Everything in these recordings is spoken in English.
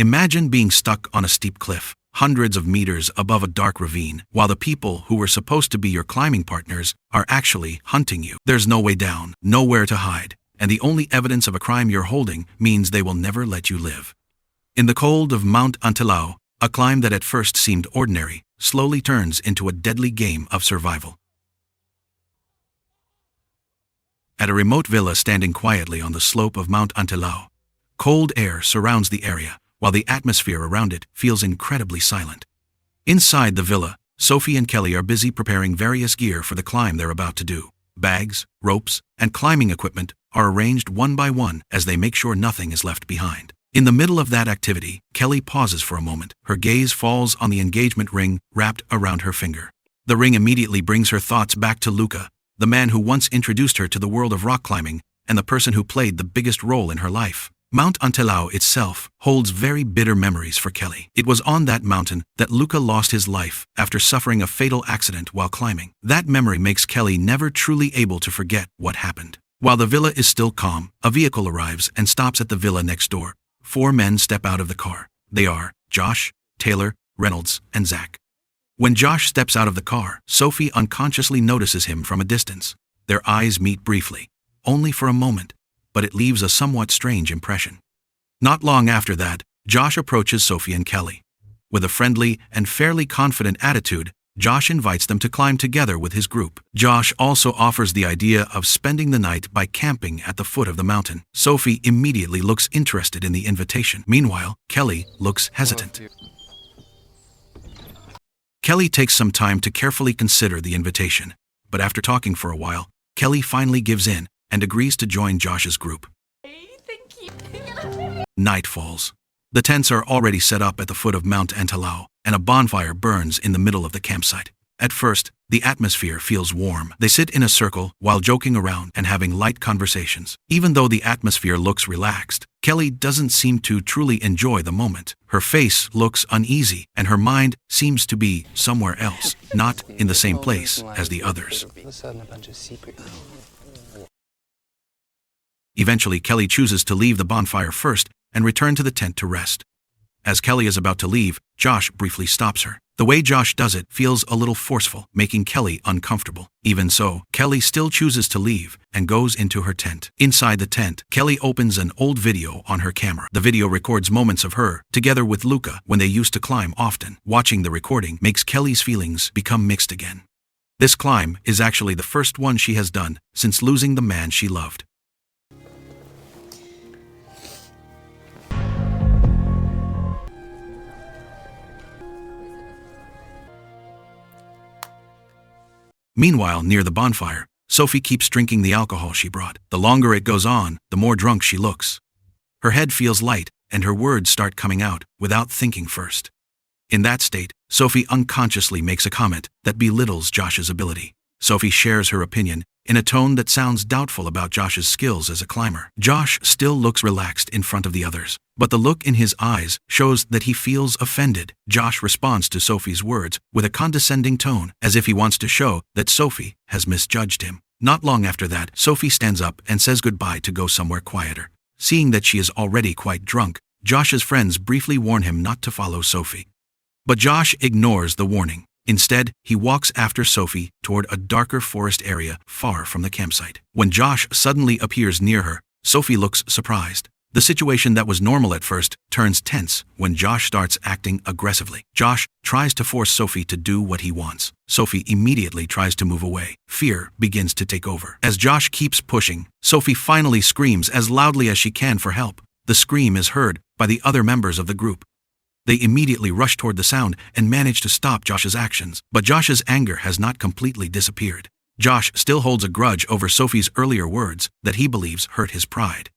Imagine being stuck on a steep cliff, hundreds of meters above a dark ravine, while the people who were supposed to be your climbing partners are actually hunting you. There's no way down, nowhere to hide, and the only evidence of a crime you're holding means they will never let you live. In the cold of Mount Antelao, a climb that at first seemed ordinary slowly turns into a deadly game of survival. At a remote villa standing quietly on the slope of Mount Antelao, cold air surrounds the area, while the atmosphere around it feels incredibly silent. Inside the villa, Sophie and Kelly are busy preparing various gear for the climb they're about to do. Bags, ropes, and climbing equipment are arranged one by one as they make sure nothing is left behind. In the middle of that activity, Kelly pauses for a moment. Her gaze falls on the engagement ring wrapped around her finger. The ring immediately brings her thoughts back to Luca, the man who once introduced her to the world of rock climbing and the person who played the biggest role in her life. Mount Antelao itself holds very bitter memories for Kelly. It was on that mountain that Luca lost his life after suffering a fatal accident while climbing. That memory makes Kelly never truly able to forget what happened. While the villa is still calm, a vehicle arrives and stops at the villa next door. 4 men step out of the car. They are Josh, Taylor, Reynolds, and Zach. When Josh steps out of the car, Sophie unconsciously notices him from a distance. Their eyes meet briefly, only for a moment, but it leaves a somewhat strange impression. Not long after that, Josh approaches Sophie and Kelly. With a friendly and fairly confident attitude, Josh invites them to climb together with his group. Josh also offers the idea of spending the night by camping at the foot of the mountain. Sophie immediately looks interested in the invitation. Meanwhile, Kelly looks hesitant. Kelly takes some time to carefully consider the invitation, but after talking for a while, Kelly finally gives in and agrees to join Josh's group. Thank you. Night falls. The tents are already set up at the foot of Mount Antelao, and a bonfire burns in the middle of the campsite. At first, the atmosphere feels warm. They sit in a circle while joking around and having light conversations. Even though the atmosphere looks relaxed, Kelly doesn't seem to truly enjoy the moment. Her face looks uneasy, and her mind seems to be somewhere else, not in the same place as the others. Eventually, Kelly chooses to leave the bonfire first and return to the tent to rest. As Kelly is about to leave, Josh briefly stops her. The way Josh does it feels a little forceful, making Kelly uncomfortable. Even so, Kelly still chooses to leave and goes into her tent. Inside the tent, Kelly opens an old video on her camera. The video records moments of her, together with Luca, when they used to climb often. Watching the recording makes Kelly's feelings become mixed again. This climb is actually the first one she has done since losing the man she loved. Meanwhile, near the bonfire, Sophie keeps drinking the alcohol she brought. The longer it goes on, the more drunk she looks. Her head feels light, and her words start coming out without thinking first. In that state, Sophie unconsciously makes a comment that belittles Josh's ability. Sophie shares her opinion in a tone that sounds doubtful about Josh's skills as a climber. Josh still looks relaxed in front of the others, but the look in his eyes shows that he feels offended. Josh responds to Sophie's words with a condescending tone, as if he wants to show that Sophie has misjudged him. Not long after that, Sophie stands up and says goodbye to go somewhere quieter. Seeing that she is already quite drunk, Josh's friends briefly warn him not to follow Sophie. But Josh ignores the warning. Instead, he walks after Sophie toward a darker forest area far from the campsite. When Josh suddenly appears near her, Sophie looks surprised. The situation that was normal at first turns tense when Josh starts acting aggressively. Josh tries to force Sophie to do what he wants. Sophie immediately tries to move away. Fear begins to take over. As Josh keeps pushing, Sophie finally screams as loudly as she can for help. The scream is heard by the other members of the group. They immediately rush toward the sound and manage to stop Josh's actions. But Josh's anger has not completely disappeared. Josh still holds a grudge over Sophie's earlier words that he believes hurt his pride.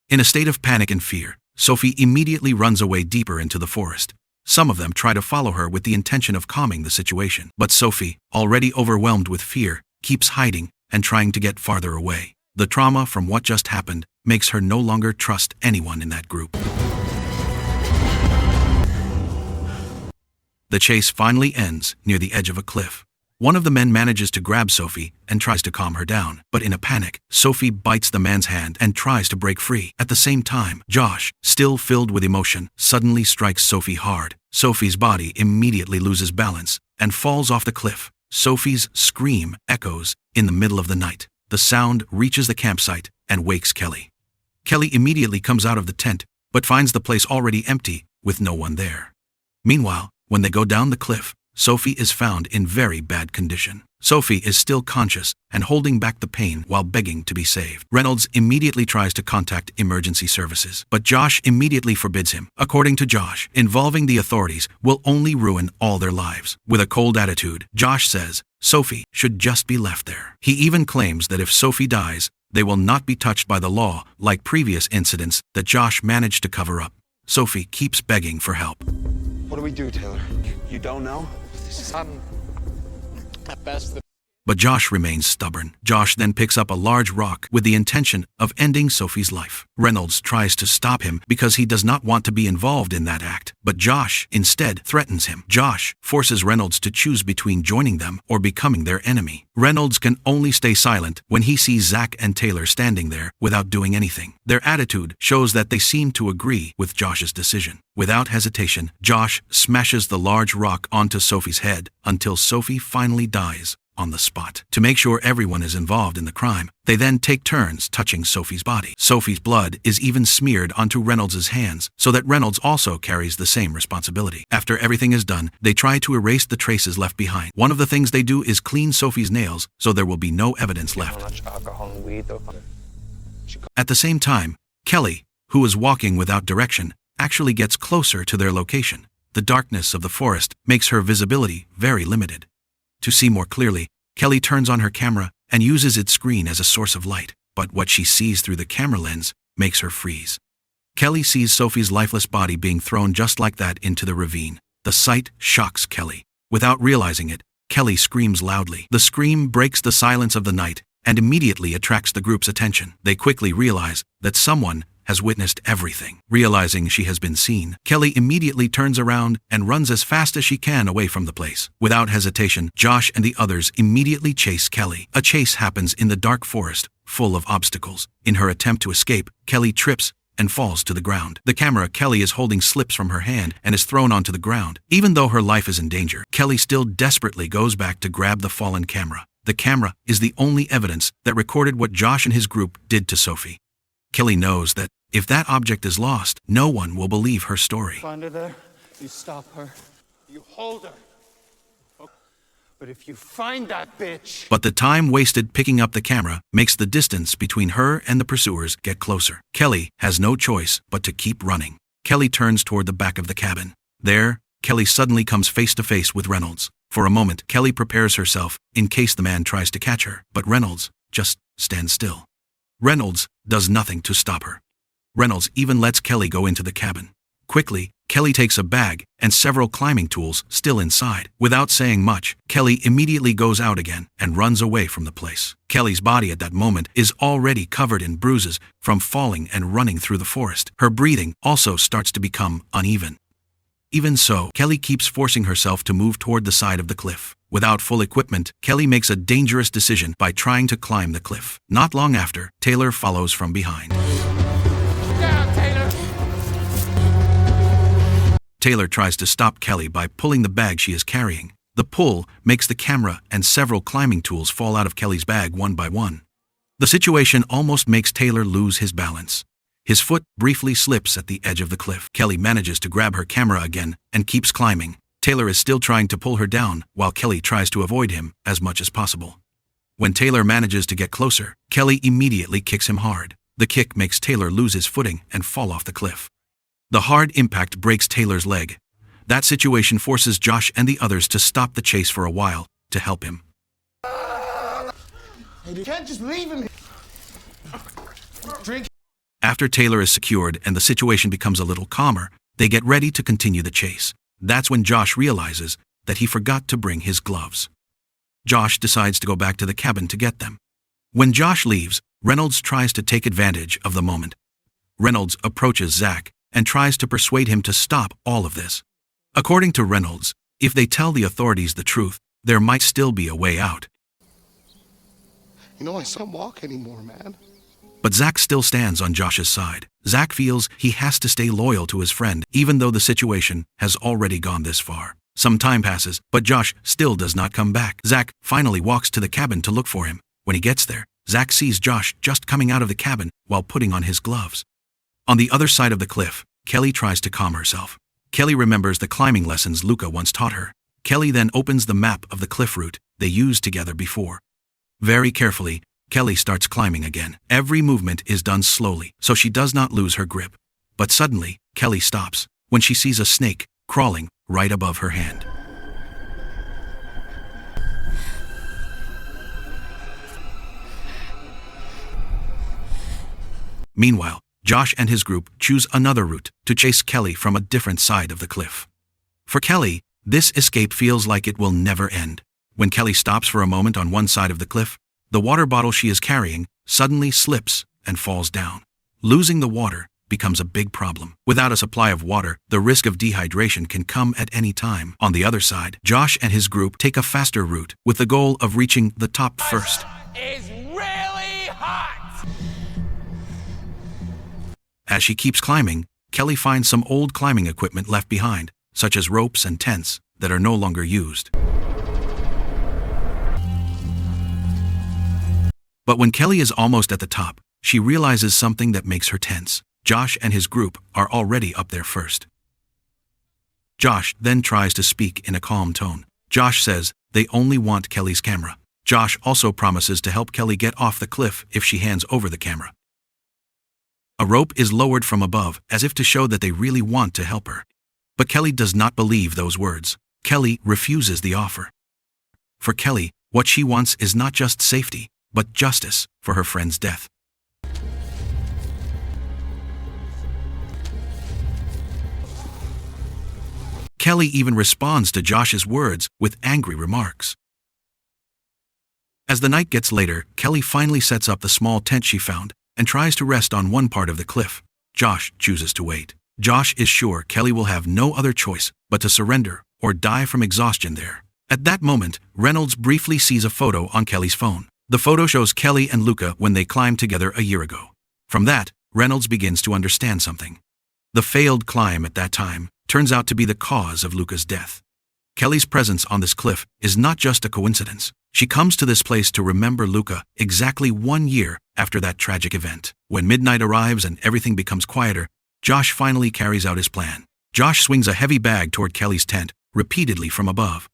In a state of panic and fear, Sophie immediately runs away deeper into the forest. Some of them try to follow her with the intention of calming the situation. But Sophie, already overwhelmed with fear, keeps hiding and trying to get farther away. The trauma from what just happened makes her no longer trust anyone in that group. The chase finally ends near the edge of a cliff. One of the men manages to grab Sophie and tries to calm her down, but in a panic, Sophie bites the man's hand and tries to break free. At the same time, Josh, still filled with emotion, suddenly strikes Sophie hard. Sophie's body immediately loses balance and falls off the cliff. Sophie's scream echoes in the middle of the night. The sound reaches the campsite and wakes Kelly. Kelly immediately comes out of the tent, but finds the place already empty, with no one there. Meanwhile, when they go down the cliff, Sophie is found in very bad condition. Sophie is still conscious and holding back the pain while begging to be saved. Reynolds immediately tries to contact emergency services, but Josh immediately forbids him. According to Josh, involving the authorities will only ruin all their lives. With a cold attitude, Josh says Sophie should just be left there. He even claims that if Sophie dies, they will not be touched by the law like previous incidents that Josh managed to cover up. Sophie keeps begging for help. What do we do, Taylor? You don't know? At best. But Josh remains stubborn. Josh then picks up a large rock with the intention of ending Sophie's life. Reynolds tries to stop him because he does not want to be involved in that act, but Josh instead threatens him. Josh forces Reynolds to choose between joining them or becoming their enemy. Reynolds can only stay silent when he sees Zach and Taylor standing there without doing anything. Their attitude shows that they seem to agree with Josh's decision. Without hesitation, Josh smashes the large rock onto Sophie's head until Sophie finally dies on the spot. To make sure everyone is involved in the crime, they then take turns touching Sophie's body. Sophie's blood is even smeared onto Reynolds' hands so that Reynolds also carries the same responsibility. After everything is done, they try to erase the traces left behind. One of the things they do is clean Sophie's nails so there will be no evidence left. At the same time, Kelly, who is walking without direction, actually gets closer to their location. The darkness of the forest makes her visibility very limited. To see more clearly, Kelly turns on her camera and uses its screen as a source of light, but what she sees through the camera lens makes her freeze. Kelly sees Sophie's lifeless body being thrown just like that into the ravine. The sight shocks Kelly. Without realizing it, Kelly screams loudly. The scream breaks the silence of the night and immediately attracts the group's attention. They quickly realize that someone has witnessed everything. Realizing she has been seen, Kelly immediately turns around and runs as fast as she can away from the place. Without hesitation, Josh and the others immediately chase Kelly. A chase happens in the dark forest, full of obstacles. In her attempt to escape, Kelly trips and falls to the ground. The camera Kelly is holding slips from her hand and is thrown onto the ground. Even though her life is in danger, Kelly still desperately goes back to grab the fallen camera. The camera is the only evidence that recorded what Josh and his group did to Sophie. Kelly knows that if that object is lost, no one will believe her story. Find her there, you stop her, you hold her. Okay. But if you find that bitch... But the time wasted picking up the camera makes the distance between her and the pursuers get closer. Kelly has no choice but to keep running. Kelly turns toward the back of the cabin. There, Kelly suddenly comes face to face with Reynolds. For a moment, Kelly prepares herself in case the man tries to catch her, but Reynolds just stands still. Reynolds does nothing to stop her. Reynolds even lets Kelly go into the cabin. Quickly, Kelly takes a bag and several climbing tools still inside. Without saying much, Kelly immediately goes out again and runs away from the place. Kelly's body at that moment is already covered in bruises from falling and running through the forest. Her breathing also starts to become uneven. Even so, Kelly keeps forcing herself to move toward the side of the cliff. Without full equipment, Kelly makes a dangerous decision by trying to climb the cliff. Not long after, Taylor follows from behind. Down, Taylor! Taylor tries to stop Kelly by pulling the bag she is carrying. The pull makes the camera and several climbing tools fall out of Kelly's bag one by one. The situation almost makes Taylor lose his balance. His foot briefly slips at the edge of the cliff. Kelly manages to grab her camera again and keeps climbing. Taylor is still trying to pull her down while Kelly tries to avoid him as much as possible. When Taylor manages to get closer, Kelly immediately kicks him hard. The kick makes Taylor lose his footing and fall off the cliff. The hard impact breaks Taylor's leg. That situation forces Josh and the others to stop the chase for a while to help him. You can't just leave him. Drink. After Taylor is secured and the situation becomes a little calmer, they get ready to continue the chase. That's when Josh realizes that he forgot to bring his gloves. Josh decides to go back to the cabin to get them. When Josh leaves, Reynolds tries to take advantage of the moment. Reynolds approaches Zach and tries to persuade him to stop all of this. According to Reynolds, if they tell the authorities the truth, there might still be a way out. You know, I can't walk anymore, man. But Zach still stands on Josh's side. Zach feels he has to stay loyal to his friend, even though the situation has already gone this far. Some time passes, but Josh still does not come back. Zach finally walks to the cabin to look for him. When he gets there, Zach sees Josh just coming out of the cabin while putting on his gloves. On the other side of the cliff, Kelly tries to calm herself. Kelly remembers the climbing lessons Luca once taught her. Kelly then opens the map of the cliff route they used together before. Very carefully, Kelly starts climbing again. Every movement is done slowly, so she does not lose her grip. But suddenly, Kelly stops when she sees a snake crawling right above her hand. Meanwhile, Josh and his group choose another route to chase Kelly from a different side of the cliff. For Kelly, this escape feels like it will never end. When Kelly stops for a moment on one side of the cliff, the water bottle she is carrying suddenly slips and falls down. Losing the water becomes a big problem. Without a supply of water, the risk of dehydration can come at any time. On the other side, Josh and his group take a faster route with the goal of reaching the top first. Is really hot! As she keeps climbing, Kelly finds some old climbing equipment left behind, such as ropes and tents that are no longer used. But when Kelly is almost at the top, she realizes something that makes her tense. Josh and his group are already up there first. Josh then tries to speak in a calm tone. Josh says they only want Kelly's camera. Josh also promises to help Kelly get off the cliff if she hands over the camera. A rope is lowered from above as if to show that they really want to help her. But Kelly does not believe those words. Kelly refuses the offer. For Kelly, what she wants is not just safety, but justice for her friend's death. Kelly even responds to Josh's words with angry remarks. As the night gets later, Kelly finally sets up the small tent she found and tries to rest on one part of the cliff. Josh chooses to wait. Josh is sure Kelly will have no other choice but to surrender or die from exhaustion there. At that moment, Reynolds briefly sees a photo on Kelly's phone. The photo shows Kelly and Luca when they climbed together a year ago. From that, Reynolds begins to understand something. The failed climb at that time turns out to be the cause of Luca's death. Kelly's presence on this cliff is not just a coincidence. She comes to this place to remember Luca exactly 1 year after that tragic event. When midnight arrives and everything becomes quieter, Josh finally carries out his plan. Josh swings a heavy bag toward Kelly's tent, repeatedly from above.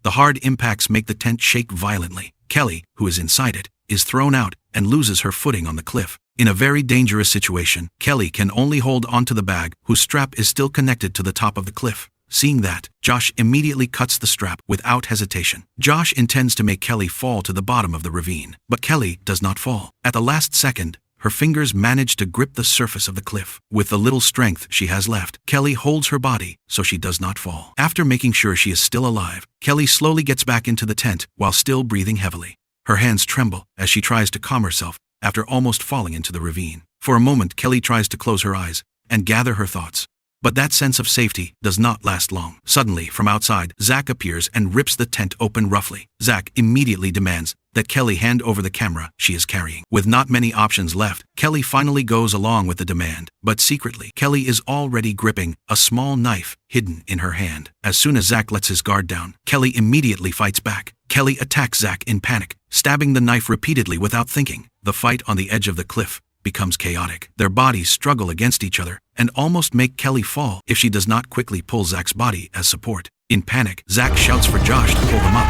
The hard impacts make the tent shake violently. Kelly, who is inside it, is thrown out and loses her footing on the cliff. In a very dangerous situation, Kelly can only hold onto the bag whose strap is still connected to the top of the cliff. Seeing that, Josh immediately cuts the strap without hesitation. Josh intends to make Kelly fall to the bottom of the ravine, but Kelly does not fall. At the last second, her fingers manage to grip the surface of the cliff. With the little strength she has left, Kelly holds her body so she does not fall. After making sure she is still alive, Kelly slowly gets back into the tent while still breathing heavily. Her hands tremble as she tries to calm herself after almost falling into the ravine. For a moment, Kelly tries to close her eyes and gather her thoughts. But that sense of safety does not last long. Suddenly, from outside, Zach appears and rips the tent open roughly. Zach immediately demands that Kelly hand over the camera she is carrying. With not many options left, Kelly finally goes along with the demand. But secretly, Kelly is already gripping a small knife hidden in her hand. As soon as Zach lets his guard down, Kelly immediately fights back. Kelly attacks Zach in panic, stabbing the knife repeatedly without thinking. The fight on the edge of the cliff becomes chaotic. Their bodies struggle against each other and almost make Kelly fall if she does not quickly pull Zach's body as support. In panic, Zach shouts for Josh to pull them up.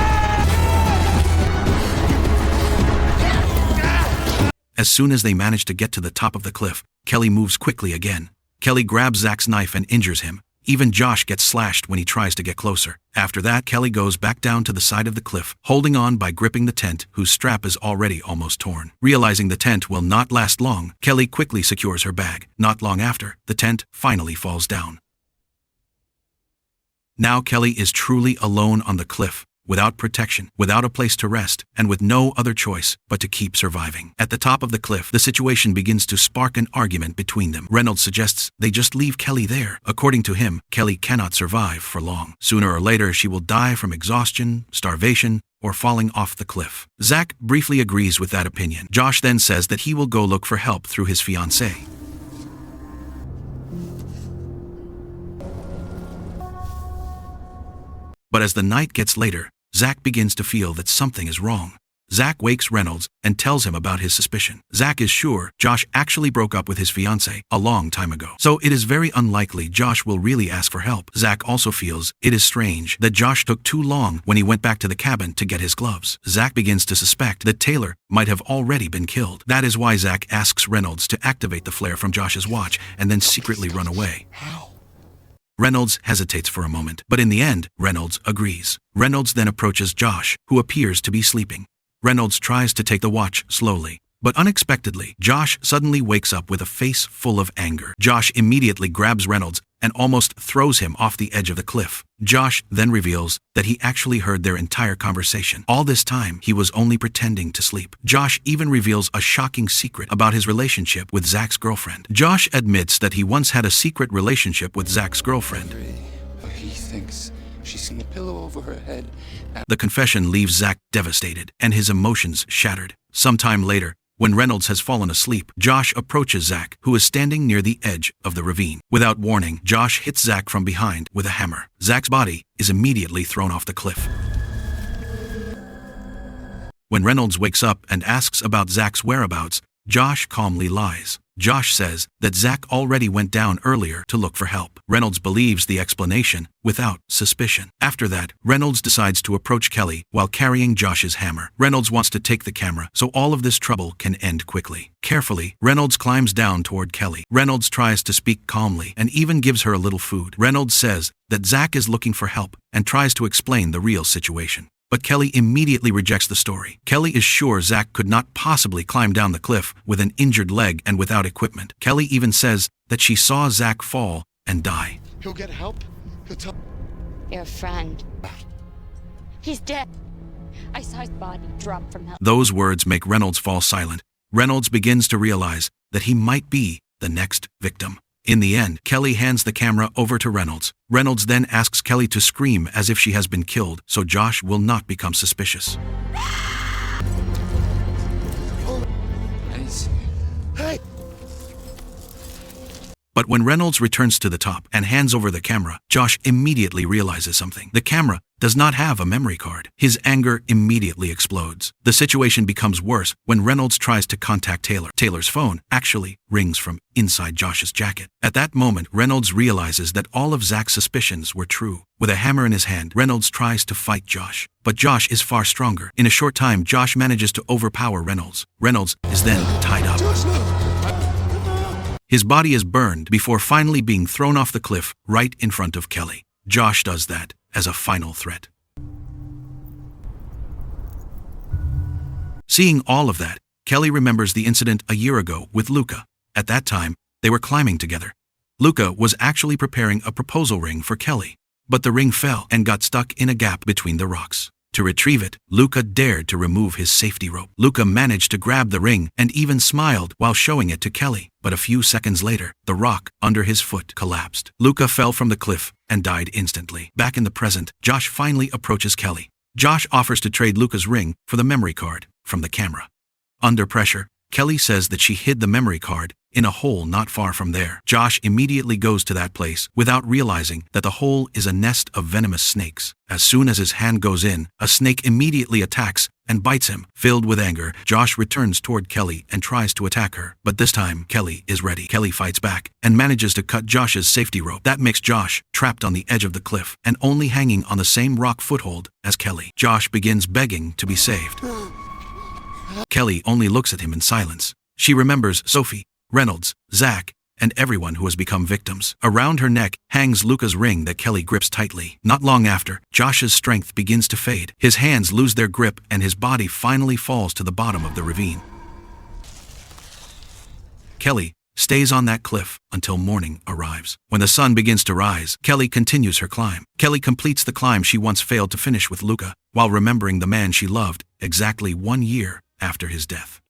As soon as they manage to get to the top of the cliff, Kelly moves quickly again. Kelly grabs Zach's knife and injures him. Even Josh gets slashed when he tries to get closer. After that, Kelly goes back down to the side of the cliff, holding on by gripping the tent whose strap is already almost torn. Realizing the tent will not last long, Kelly quickly secures her bag. Not long after, the tent finally falls down. Now Kelly is truly alone on the cliff, without protection, without a place to rest, and with no other choice but to keep surviving. At the top of the cliff, the situation begins to spark an argument between them. Reynolds suggests they just leave Kelly there. According to him, Kelly cannot survive for long. Sooner or later, she will die from exhaustion, starvation, or falling off the cliff. Zach briefly agrees with that opinion. Josh then says that he will go look for help through his fiancée. But as the night gets later, Zach begins to feel that something is wrong. Zach wakes Reynolds and tells him about his suspicion. Zach is sure Josh actually broke up with his fiancée a long time ago, so it is very unlikely Josh will really ask for help. Zach also feels it is strange that Josh took too long when he went back to the cabin to get his gloves. Zach begins to suspect that Taylor might have already been killed. That is why Zach asks Reynolds to activate the flare from Josh's watch and then secretly run away. How? Reynolds hesitates for a moment, but in the end, Reynolds agrees. Reynolds then approaches Josh, who appears to be sleeping. Reynolds tries to take the watch slowly, but unexpectedly, Josh suddenly wakes up with a face full of anger. Josh immediately grabs Reynolds and almost throws him off the edge of the cliff. Josh then reveals that he actually heard their entire conversation. All this time, he was only pretending to sleep. Josh even reveals a shocking secret about his relationship with Zach's girlfriend. Josh admits that he once had a secret relationship with Zach's girlfriend. He thinks she's seen a pillow over her head. The confession leaves Zach devastated and his emotions shattered. Sometime later, when Reynolds has fallen asleep, Josh approaches Zach, who is standing near the edge of the ravine. Without warning, Josh hits Zach from behind with a hammer. Zach's body is immediately thrown off the cliff. When Reynolds wakes up and asks about Zach's whereabouts, Josh calmly lies. Josh says that Zach already went down earlier to look for help. Reynolds believes the explanation without suspicion. After that, Reynolds decides to approach Kelly while carrying Josh's hammer. Reynolds wants to take the camera so all of this trouble can end quickly. Carefully, Reynolds climbs down toward Kelly. Reynolds tries to speak calmly and even gives her a little food. Reynolds says that Zach is looking for help and tries to explain the real situation. But Kelly immediately rejects the story. Kelly is sure Zach could not possibly climb down the cliff with an injured leg and without equipment. Kelly even says that she saw Zach fall and die. He'll get help. He'll tell. Your friend. He's dead. I saw his body drop from hell. Those words make Reynolds fall silent. Reynolds begins to realize that he might be the next victim. In the end, Kelly hands the camera over to Reynolds. Reynolds then asks Kelly to scream as if she has been killed, so Josh will not become suspicious. Hey! But when Reynolds returns to the top and hands over the camera, Josh immediately realizes something. The camera does not have a memory card. His anger immediately explodes. The situation becomes worse when Reynolds tries to contact Taylor. Taylor's phone actually rings from inside Josh's jacket. At that moment, Reynolds realizes that all of Zach's suspicions were true. With a hammer in his hand, Reynolds tries to fight Josh. But Josh is far stronger. In a short time, Josh manages to overpower Reynolds. Reynolds is then tied up. Josh, no! His body is burned before finally being thrown off the cliff right in front of Kelly. Josh does that as a final threat. Seeing all of that, Kelly remembers the incident a year ago with Luca. At that time, they were climbing together. Luca was actually preparing a proposal ring for Kelly, but the ring fell and got stuck in a gap between the rocks. To retrieve it, Luca dared to remove his safety rope. Luca managed to grab the ring and even smiled while showing it to Kelly. But a few seconds later, the rock under his foot collapsed. Luca fell from the cliff and died instantly. Back in the present, Josh finally approaches Kelly. Josh offers to trade Luca's ring for the memory card from the camera. Under pressure, Kelly says that she hid the memory card in a hole not far from there. Josh immediately goes to that place without realizing that the hole is a nest of venomous snakes. As soon as his hand goes in, a snake immediately attacks and bites him. Filled with anger, Josh returns toward Kelly and tries to attack her. But this time, Kelly is ready. Kelly fights back and manages to cut Josh's safety rope. That makes Josh trapped on the edge of the cliff and only hanging on the same rock foothold as Kelly. Josh begins begging to be saved. Kelly only looks at him in silence. She remembers Sophie, Reynolds, Zach, and everyone who has become victims. Around her neck hangs Luca's ring that Kelly grips tightly. Not long after, Josh's strength begins to fade. His hands lose their grip and his body finally falls to the bottom of the ravine. Kelly stays on that cliff until morning arrives. When the sun begins to rise, Kelly continues her climb. Kelly completes the climb she once failed to finish with Luca, while remembering the man she loved exactly 1 year after his death.